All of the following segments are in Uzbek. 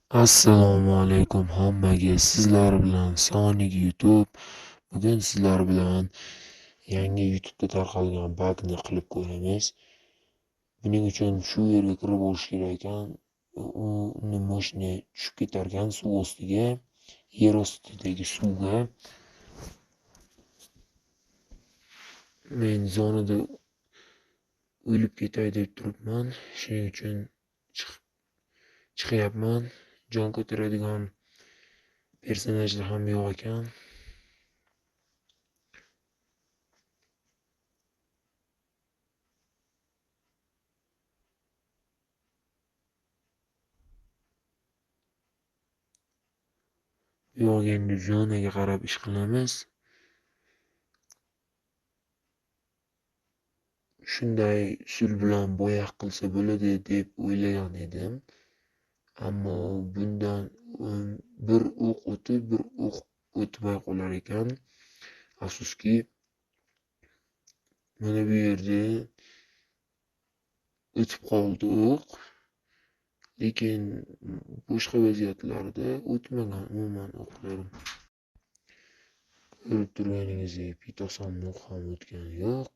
Assalomu alaykum hammaga. Sizlar bilan Sonic YouTube. Bugun sizlar bilan yangi YouTube'da tarqalgan bugni qilib ko'ramiz. Buning uchun shu yerga kirib olish kerak ekan. Uni mashina tushib ketar ekan suv ostiga, yer ostidagi suvga. Men zonada o'lib ketay deb turibman. Shuning uchun chiqyapman. Jon ko'taradigan personajlar ham yo'q ekan. Yo'q, endi zonaga qarab ish qilamiz. Shunday usul bilan bo'yoq qilsa bo'ladi deb o'ylagan edim. Ammo bundan bir o'q o'tib, bir o'q o'tmay qolar ekan. Afsuski, mana bu yerda o'tib qoldi o'q. Lekin boshqa vaziyatlarda o'tmagan umuman o'qlarim. Ko'rib turganingizdek, P90 o'q ham o'tgani yo'q.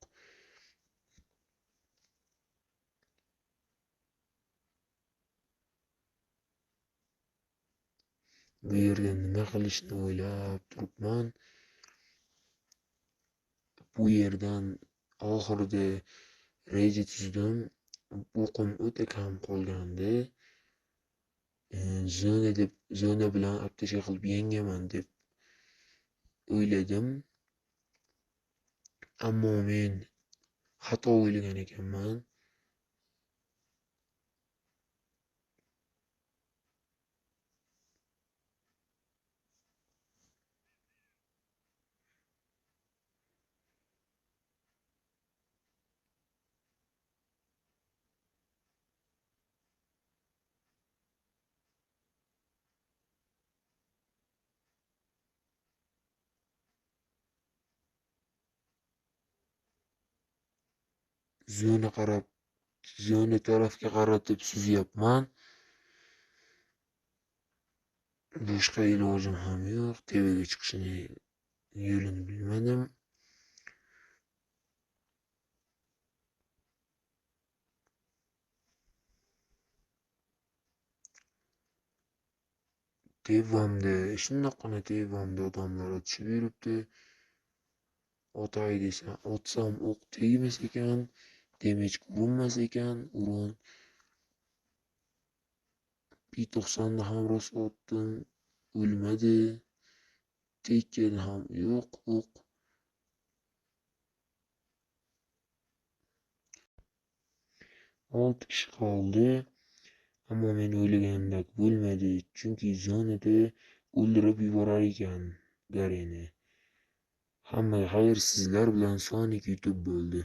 Bu yerda nima qilishni o'ylab turibman. Bu yerdan oxirida reja tuzdim. O'qim o'ta kam qolgandi. Zona bilan apteka qilib yengaman deb o'yladim. Ammo men xato o'ylagan ekanman. Zona tarafga qaratib suzyapman. Boshqa ilojim ham yo'q. Tevaga chiqishni yo'lini bilmadim. Shundoqqina odamlar o'tishib yuribdi. Otay desam, otsam o'q tegmas ekan, damage urinmas ekan. P90 ham rosa otdim, o'lmadi. Tekkani ham yo'q o'q. 6 kishi qoldi. Ammo men o'ylaganimdek bo'lmadi, chunki zonada o'ldirib yuborar ekan Gareni. Hammaga xayr, sizlar bilan Sonic YouTube bo'ldi.